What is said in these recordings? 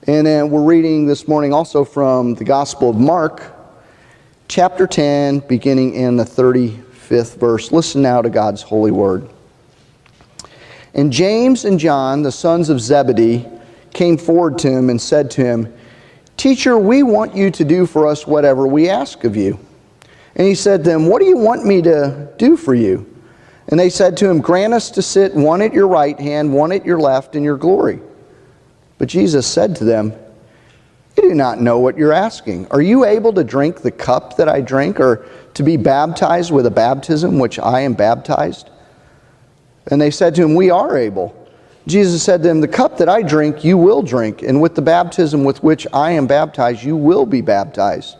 And then we're reading this morning also from the Gospel of Mark, chapter 10, beginning in the 35th verse. Listen now to God's holy word. And James and John, the sons of Zebedee, came forward to him and said to him, "Teacher, we want you to do for us whatever we ask of you." And he said to them, "What do you want me to do for you?" And they said to him, "Grant us to sit one at your right hand, one at your left in your glory." But Jesus said to them, "You do not know what you're asking. Are you able to drink the cup that I drink, or to be baptized with a baptism which I am baptized?" And they said to him, "We are able." Jesus said to them, "The cup that I drink, you will drink, and with the baptism with which I am baptized, you will be baptized.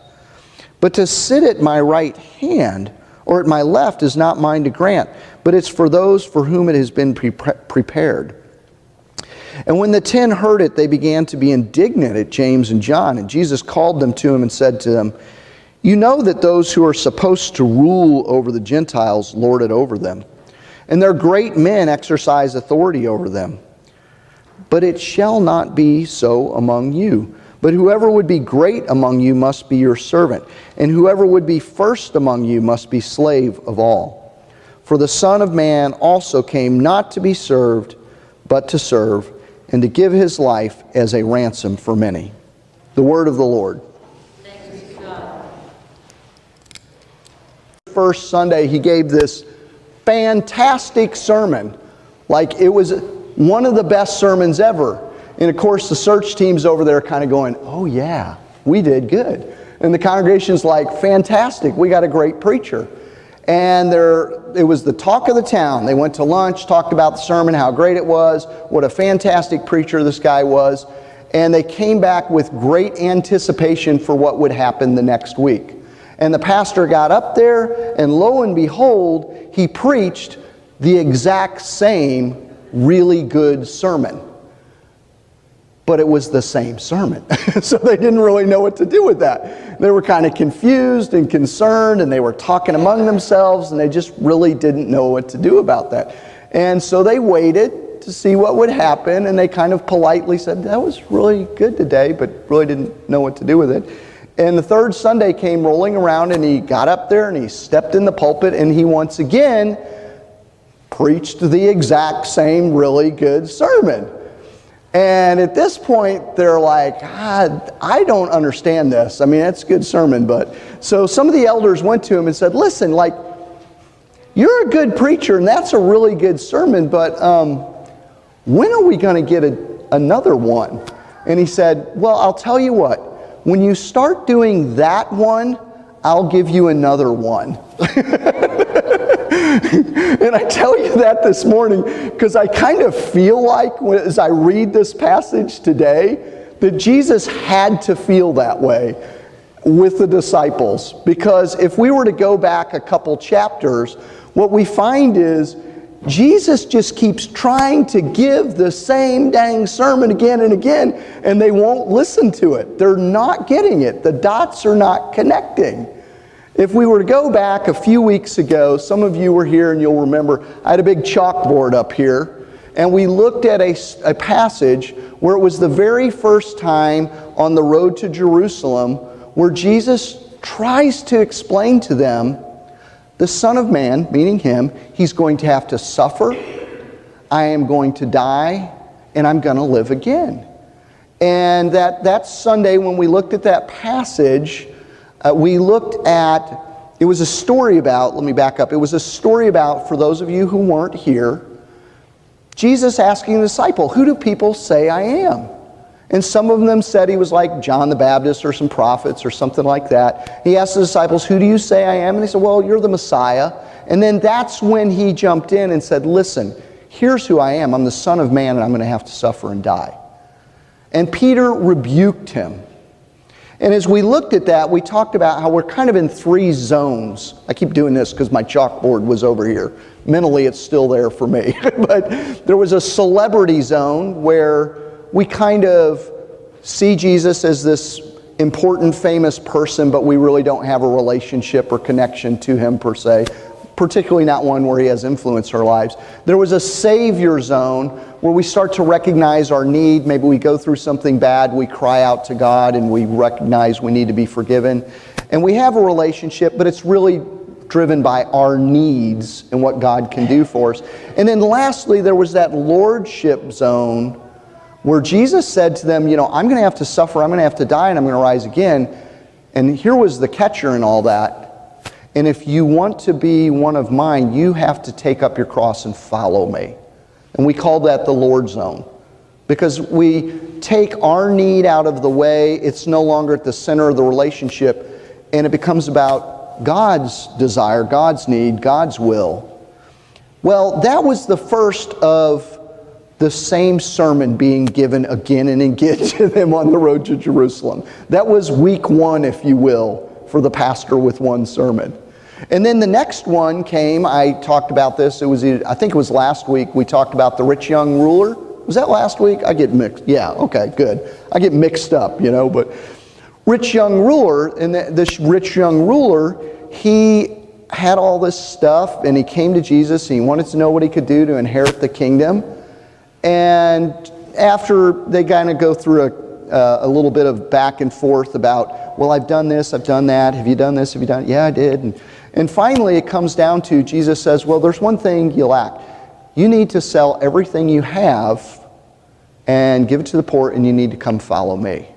But to sit at my right hand or at my left is not mine to grant, but it's for those for whom it has been prepared." And when the 10 heard it, they began to be indignant at James and John. And Jesus called them to him and said to them, "You know that those who are supposed to rule over the Gentiles lord it over them, and their great men exercise authority over them. But it shall not be so among you. But whoever would be great among you must be your servant, and whoever would be first among you must be slave of all. For the Son of Man also came not to be served, but to serve, and to give his life as a ransom for many." The word of the Lord. Thanks be to God. First Sunday, he gave this fantastic sermon. Like it was one of the best sermons ever. And of course, the search team's over there kind of going, "Oh yeah, we did good." And the congregation's like, "Fantastic, we got a great preacher." And it was the talk of the town. They went to lunch, talked about the sermon, how great it was, what a fantastic preacher this guy was. And they came back with great anticipation for what would happen the next week. And the pastor got up there, and lo and behold, he preached the exact same really good sermon. But it was the same sermon. So they didn't really know what to do with that. They were kind of confused and concerned, and they were talking among themselves, and they just really didn't know what to do about that. And so they waited to see what would happen, and they kind of politely said, "That was really good today," but really didn't know what to do with it. And the third Sunday came rolling around, and he got up there, and he stepped in the pulpit, and he once again preached the exact same really good sermon. And at this point, they're like, "I don't understand this. I mean, it's a good sermon, but..." So some of the elders went to him and said, "Listen, like, you're a good preacher, and that's a really good sermon, but when are we going to get another one?" And he said, "Well, I'll tell you what. When you start doing that one, I'll give you another one." And I tell you that this morning because I kind of feel like, as I read this passage today, that Jesus had to feel that way with the disciples. Because if we were to go back a couple chapters, what we find is Jesus just keeps trying to give the same dang sermon again and again, and they won't listen to it. They're not getting it. The dots are not connecting. If we were to go back a few weeks ago, some of you were here and you'll remember, I had a big chalkboard up here, and we looked at a passage where it was the very first time on the road to Jerusalem where Jesus tries to explain to them, the Son of Man, meaning him, he's going to have to suffer, I am going to die, and I'm going to live again. And that Sunday when we looked at that passage, we looked at, it was a story about, let me back up, it was a story about, for those of you who weren't here, Jesus asking the disciple, "Who do people say I am?" And some of them said he was like John the Baptist or some prophets or something like that. He asked the disciples, "Who do you say I am?" And they said, "Well, you're the Messiah." And then that's when he jumped in and said, "Listen, here's who I am. I'm the Son of Man, and I'm going to have to suffer and die." And Peter rebuked him. And as we looked at that, we talked about how we're kind of in three zones. I keep doing this because my chalkboard was over here. Mentally, it's still there for me. But there was a celebrity zone where we kind of see Jesus as this important, famous person, but we really don't have a relationship or connection to him per se. particularly not one where he has influence our lives. There was a Savior zone where we start to recognize our need. Maybe we go through something bad, we cry out to God, and we recognize we need to be forgiven. And we have a relationship, but it's really driven by our needs and what God can do for us. And then lastly, there was that lordship zone where Jesus said to them, I'm going to have to suffer, I'm going to have to die, and I'm going to rise again. And here was the catcher in all that. And if you want to be one of mine, you have to take up your cross and follow me. And we call that the Lord zone. Because we take our need out of the way, it's no longer at the center of the relationship, and it becomes about God's desire, God's need, God's will. Well, that was the first of the same sermon being given again and again to them on the road to Jerusalem. That was week 1, if you will, for the pastor with one sermon. And then the next one came, I talked about this, I think it was last week, we talked about the rich young ruler. Was that last week? I get mixed, yeah, okay, good. I get mixed up, but rich young ruler, and this rich young ruler, he had all this stuff, and he came to Jesus, and he wanted to know what he could do to inherit the kingdom. And after they kind of go through a little bit of back and forth about, well, I've done this, I've done that, have you done this, have you done it? Yeah, I did. And finally it comes down to, Jesus says, well, there's one thing you lack. You need to sell everything you have and give it to the poor, and you need to come follow me.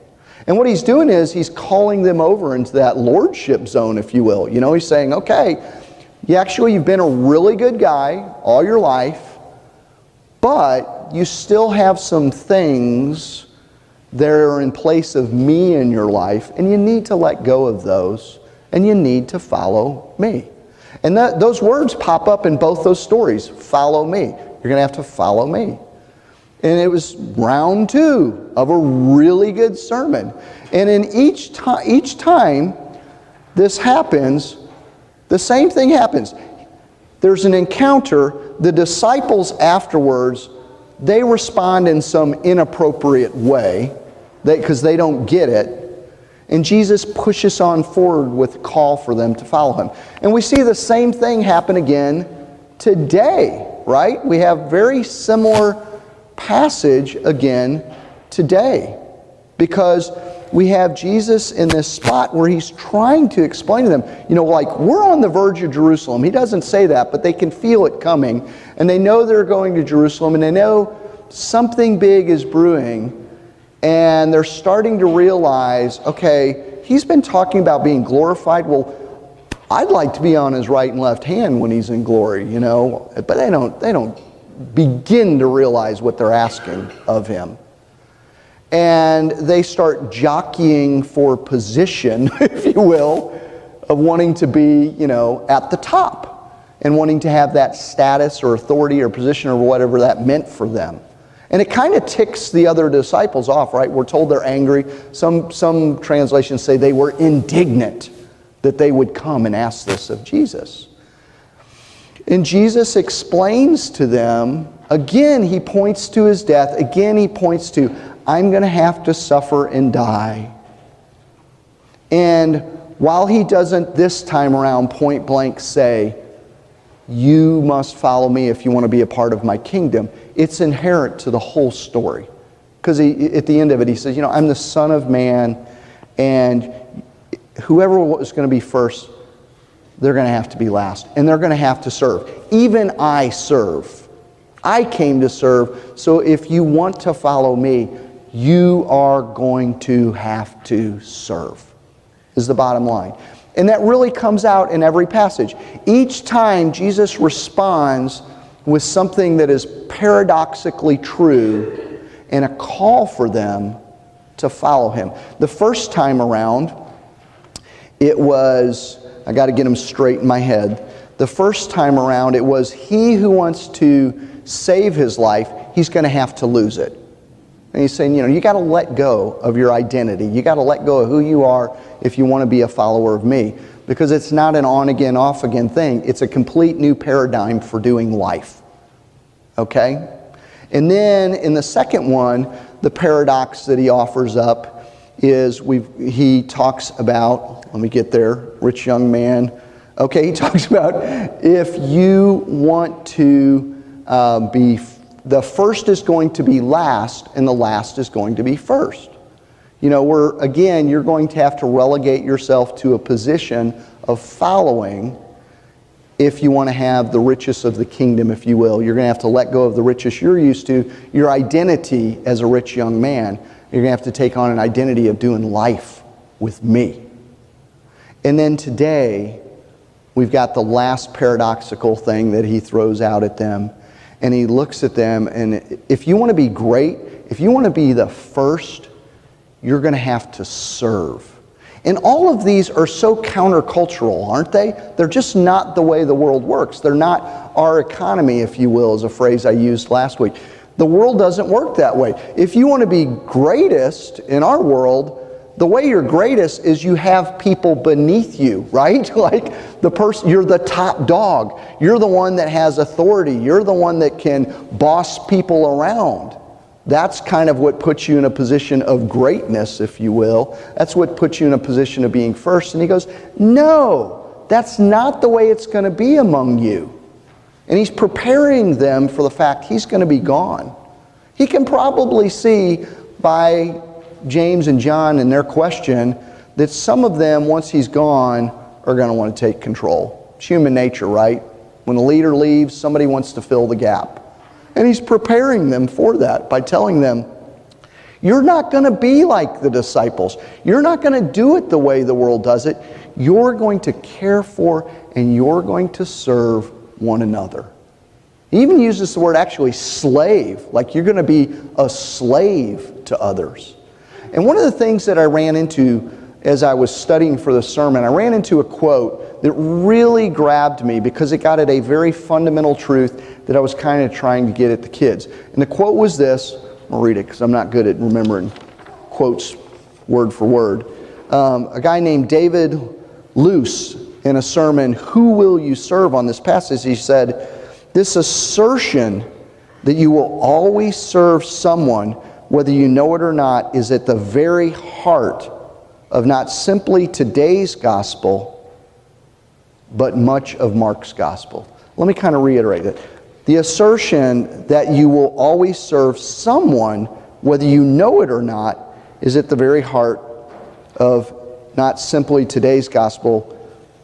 And what he's doing is he's calling them over into that lordship zone, if you will. He's saying, okay, you've been a really good guy all your life, but you still have some things that are in place of me in your life, and you need to let go of those, and you need to follow me. And those words pop up in both those stories. Follow me. You're going to have to follow me. And it was round 2 of a really good sermon. And in each time this happens, the same thing happens. There's an encounter. The disciples afterwards, they respond in some inappropriate way because they don't get it. And Jesus pushes on forward with a call for them to follow him. And we see the same thing happen again today, right? We have very similar passage again today, because we have Jesus in this spot where he's trying to explain to them, we're on the verge of Jerusalem. He doesn't say that, but they can feel it coming, and they know they're going to Jerusalem, and they know something big is brewing. And they're starting to realize, okay, he's been talking about being glorified. Well, I'd like to be on his right and left hand when he's in glory, But they don't begin to realize what they're asking of him. And they start jockeying for position, if you will, of wanting to be, at the top and wanting to have that status or authority or position or whatever that meant for them. And it kind of ticks the other disciples off, right? We're told they're angry. Some translations say they were indignant that they would come and ask this of Jesus. And Jesus explains to them, again, he points to his death. Again, he points to, I'm going to have to suffer and die. And while he doesn't this time around point blank say, you must follow me if you want to be a part of my kingdom, it's inherent to the whole story. Because at the end of it, he says, I'm the Son of Man, and whoever was going to be first, they're going to have to be last, and they're going to have to serve. Even I serve. I came to serve, so if you want to follow me, you are going to have to serve, is the bottom line. And that really comes out in every passage. Each time Jesus responds with something that is paradoxically true and a call for them to follow him. The first time around, it was, I got to get them straight in my head. The first time around, it was he who wants to save his life, he's going to have to lose it. And he's saying, you got to let go of your identity. You got to let go of who you are if you want to be a follower of me. Because it's not an on-again, off-again thing. It's a complete new paradigm for doing life. Okay? And then in the second one, the paradox that he offers up is he talks about, let me get there, rich young man, Okay, he talks about if you want to the first is going to be last, and the last is going to be first. You know, again, you're going to have to relegate yourself to a position of following if you want to have the riches of the kingdom, if you will. You're going to have to let go of the riches you're used to, your identity as a rich young man. You're going to have to take on an identity of doing life with me. And then today, we've got the last paradoxical thing that he throws out at them. And he looks at them, and if you want to be great, if you want to be the first, you're going to have to serve. And all of these are so countercultural, aren't they? They're just not the way the world works. They're not our economy, if you will, is a phrase I used last week. The world doesn't work that way. If you want to be greatest in our world, the way you're greatest is you have people beneath you, right? Like the person, you're the top dog. You're the one that has authority. You're the one that can boss people around. That's kind of what puts you in a position of greatness, if you will. That's what puts you in a position of being first. And he goes, no, that's not the way it's going to be among you. And he's preparing them for the fact he's going to be gone. He can probably see by James and John and their question that some of them, once he's gone, are going to want to take control. It's human nature, right? When the leader leaves, somebody wants to fill the gap. And he's preparing them for that by telling them, you're not going to be like the disciples. You're not going to do it the way the world does it. You're going to care for and you're going to serve one another. He even uses the word actually slave, like you're going to be a slave to others. And one of the things that I ran into as I was studying for the sermon, I ran into a quote that really grabbed me because it got at a very fundamental truth that I was kind of trying to get at the kids. And the quote was this. I'll read it because I'm not good at remembering quotes word for word. A guy named David Luce, in a sermon, Who Will You Serve, on this passage, he said, this assertion that you will always serve someone, whether you know it or not, is at the very heart of not simply today's gospel, but much of Mark's gospel. Let me kind of reiterate it. The assertion that you will always serve someone, whether you know it or not, is at the very heart of not simply today's gospel,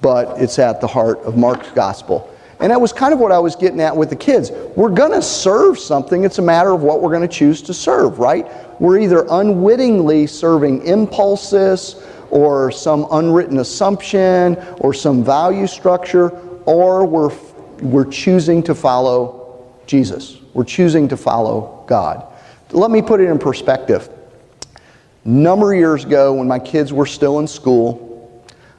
but it's at the heart of Mark's gospel. And that was kind of what I was getting at with the kids. We're going to serve something. It's a matter of what we're going to choose to serve, right? We're either unwittingly serving impulses or some unwritten assumption or some value structure, or we're choosing to follow Jesus. We're choosing to follow God. Let me put it in perspective. A number of years ago, when my kids were still in school,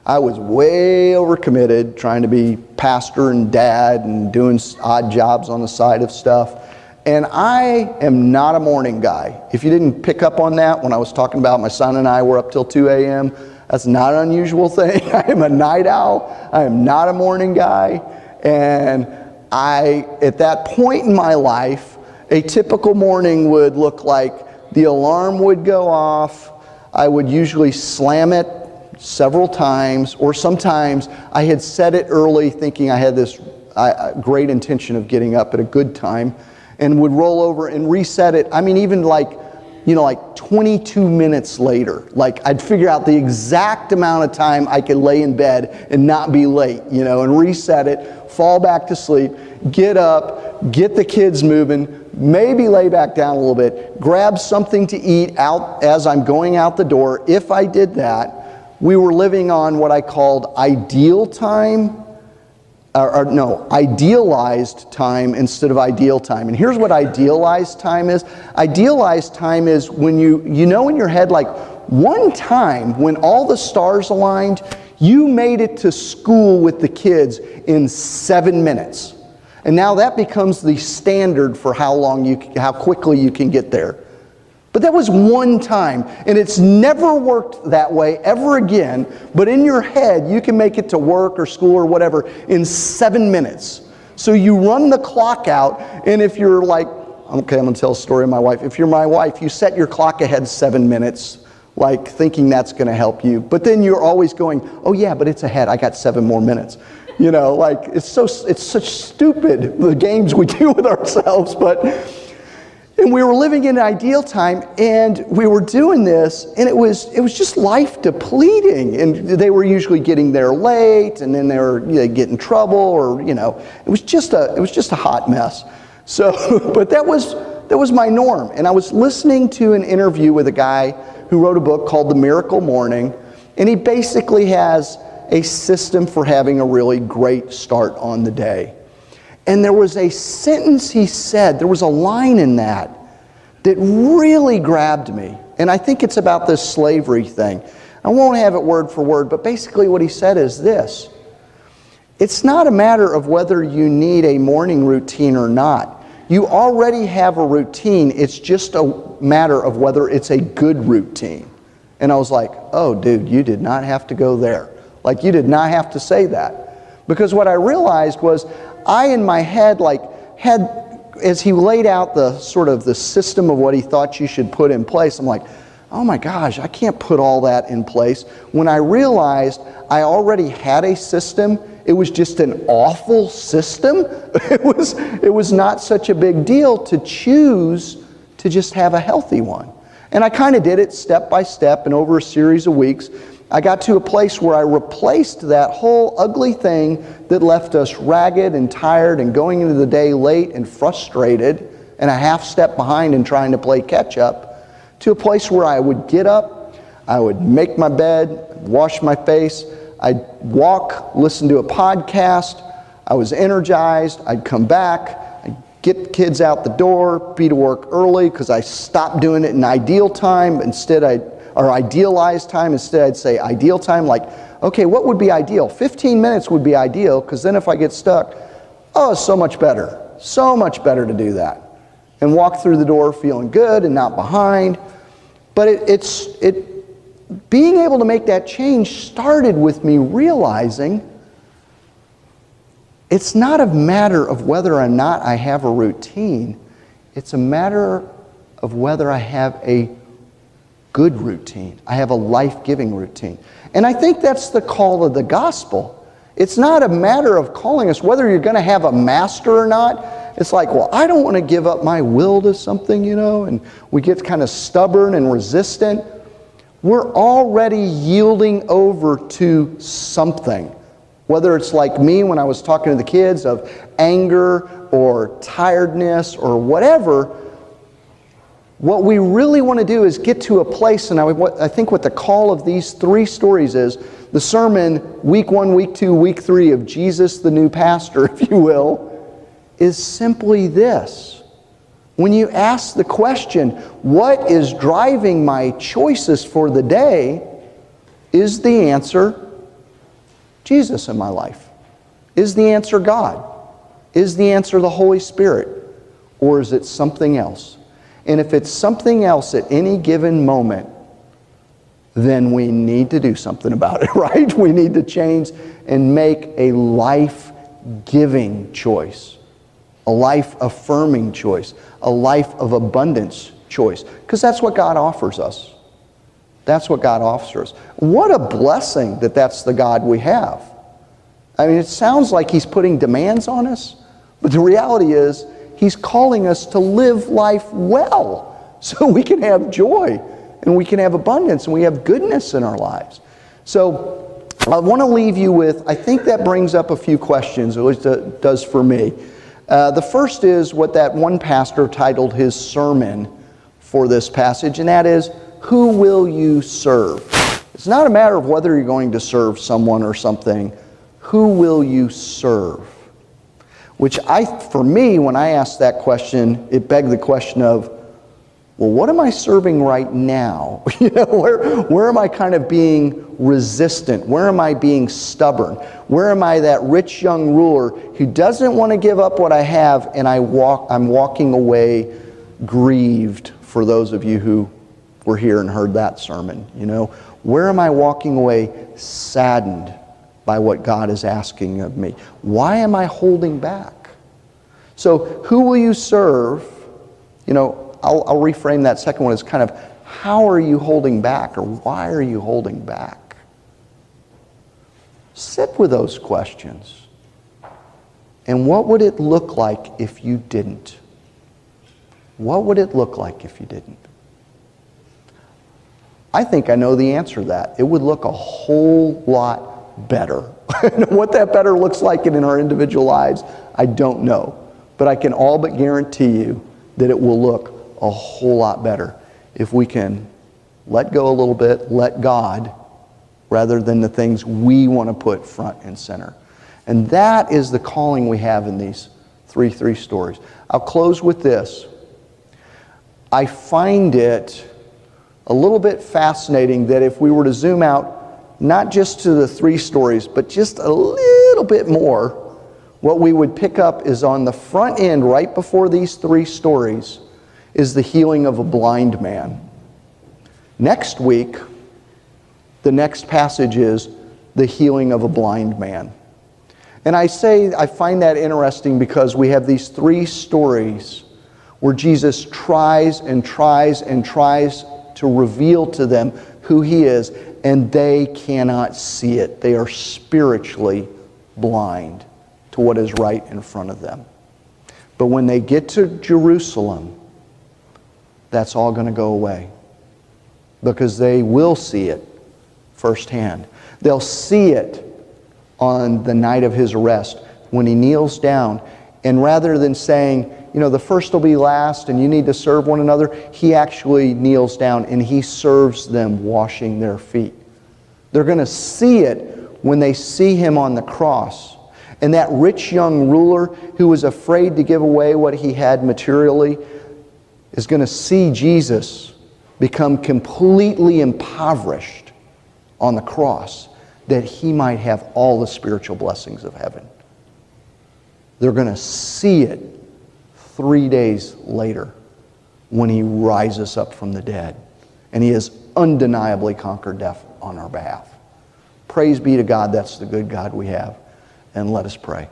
I was way overcommitted, trying to be pastor and dad and doing odd jobs on the side of stuff. And I am not a morning guy. If you didn't pick up on that when I was talking about my son and I were up till 2 a.m., that's not an unusual thing. I am a night owl. I am not a morning guy. And at that point in my life, a typical morning would look like the alarm would go off. I would usually slam it several times, or sometimes I had set it early thinking I had this great intention of getting up at a good time, and would roll over and reset it. I mean, even like 22 minutes later, like I'd figure out the exact amount of time I could lay in bed and not be late, and reset it, fall back to sleep, get up, get the kids moving, maybe lay back down a little bit, grab something to eat out as I'm going out the door. If I did that, we were living on what I called idealized time instead of ideal time. And here's what idealized time is. Idealized time is when you know in your head, like one time when all the stars aligned, you made it to school with the kids in 7 minutes. And now that becomes the standard for how quickly you can get there. But that was one time, and it's never worked that way ever again. But in your head, you can make it to work or school or whatever in 7 minutes. So you run the clock out, and if you're like, okay, I'm going to tell a story of my wife. If you're my wife, you set your clock ahead 7 minutes, like thinking that's going to help you. But then you're always going, oh yeah, but it's ahead. I got 7 more minutes. Like it's such stupid, the games we do with ourselves. And we were living in an ideal time, and we were doing this, and it was just life depleting. And they were usually getting there late, and then they were get in trouble, or it was just a hot mess. So, but that was my norm. And I was listening to an interview with a guy who wrote a book called The Miracle Morning, and he basically has a system for having a really great start on the day. And there was a sentence he said, there was a line in that really grabbed me. And I think it's about this slavery thing. I won't have it word for word, but basically what he said is this: it's not a matter of whether you need a morning routine or not. You already have a routine. It's just a matter of whether it's a good routine. And I was like, oh, dude, you did not have to go there. Like, you did not have to say that. Because what I realized was, I in my head had, as he laid out the sort of the system of what he thought you should put in place, I'm like, oh my gosh, I can't put all that in place. When I realized I already had a system, it was just an awful system. It was not such a big deal to choose to just have a healthy one. And I kind of did it step by step, and over a series of weeks, I got to a place where I replaced that whole ugly thing that left us ragged and tired and going into the day late and frustrated and a half step behind and trying to play catch up, to a place where I would get up, I would make my bed, wash my face, I'd walk, listen to a podcast, I was energized, I'd come back, I'd get the kids out the door, be to work early because I stopped doing it in ideal time. Or idealized time. Instead, I'd say ideal time, like, okay, what would be ideal? 15 minutes would be ideal, because then if I get stuck, oh, it's so much better to do that. And walk through the door feeling good and not behind. But being able to make that change started with me realizing it's not a matter of whether or not I have a routine. It's a matter of whether I have a good routine. I have a life-giving routine. And I think that's the call of the gospel. It's not a matter of calling us whether you're going to have a master or not. It's like, well, I don't want to give up my will to something, and we get kind of stubborn and resistant. We're already yielding over to something. Whether it's like me when I was talking to the kids of anger or tiredness or whatever, what we really want to do is get to a place, and I think what the call of these three stories is, the sermon, week 1, week 2, week 3 of Jesus the New Pastor, if you will, is simply this. When you ask the question, what is driving my choices for the day, is the answer Jesus in my life? Is the answer God? Is the answer the Holy Spirit? Or is it something else? And if it's something else at any given moment, then we need to do something about it, right? We need to change and make a life-giving choice, a life-affirming choice, a life of abundance choice, because that's what God offers us. That's what God offers us. What a blessing that that's the God we have. I mean, it sounds like He's putting demands on us, but the reality is, He's calling us to live life well so we can have joy and we can have abundance and we have goodness in our lives. So I want to leave you with, I think that brings up a few questions, at least it does for me. The first is what that one pastor titled his sermon for this passage, and that is, who will you serve? It's not a matter of whether you're going to serve someone or something. Who will you serve? Which for me, when I asked that question, it begged the question of, well, what am I serving right now? Where am I kind of being resistant? Where am I being stubborn? Where am I that rich young ruler who doesn't want to give up what I have, and I'm walking away grieved, for those of you who were here and heard that sermon, Where am I walking away saddened by what God is asking of me? Why am I holding back? So, who will you serve? I'll reframe that second one as kind of, how are you holding back, or why are you holding back? Sit with those questions. And what would it look like if you didn't? What would it look like if you didn't? I think I know the answer to that. It would look a whole lot better. What that better looks like in our individual lives, I don't know. But I can all but guarantee you that it will look a whole lot better if we can let go a little bit, let God, rather than the things we want to put front and center. And that is the calling we have in these three stories. I'll close with this. I find it a little bit fascinating that if we were to zoom out, not just to the 3 stories, but just a little bit more, what we would pick up is on the front end, right before these 3 stories, is the healing of a blind man. Next week, the next passage is the healing of a blind man. And I find that interesting because we have these 3 stories where Jesus tries and tries and tries to reveal to them who He is, and they cannot see it. They are spiritually blind to what is right in front of them. But when they get to Jerusalem, that's all going to go away, because they will see it firsthand. They'll see it on the night of His arrest when He kneels down, and rather than saying, the first will be last and you need to serve one another, He actually kneels down and He serves them, washing their feet. They're going to see it when they see Him on the cross. And that rich young ruler who was afraid to give away what he had materially is going to see Jesus become completely impoverished on the cross, that he might have all the spiritual blessings of heaven. They're going to see it 3 days later when He rises up from the dead. And He has undeniably conquered death on our behalf. Praise be to God, that's the good God we have. And let us pray.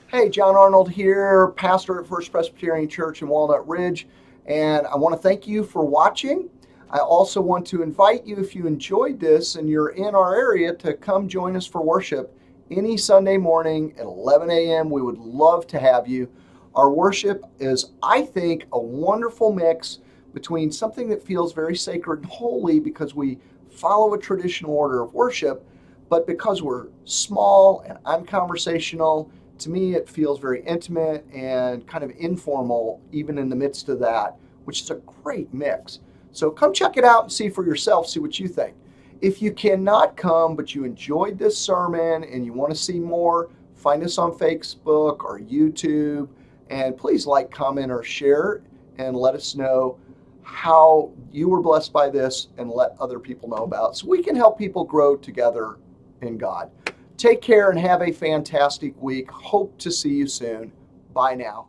Hey, John Arnold here, pastor at First Presbyterian Church in Walnut Ridge. And I want to thank you for watching. I also want to invite you, if you enjoyed this and you're in our area, to come join us for worship any Sunday morning at 11 a.m. We would love to have you. Our worship is, I think, a wonderful mix between something that feels very sacred and holy because we follow a traditional order of worship, but because we're small and I'm conversational, to me it feels very intimate and kind of informal even in the midst of that, which is a great mix. So come check it out and see for yourself, see what you think. If you cannot come, but you enjoyed this sermon and you want to see more, find us on Facebook or YouTube. And please like, comment, or share, and let us know how you were blessed by this and let other people know about it so we can help people grow together in God. Take care and have a fantastic week. Hope to see you soon. Bye now.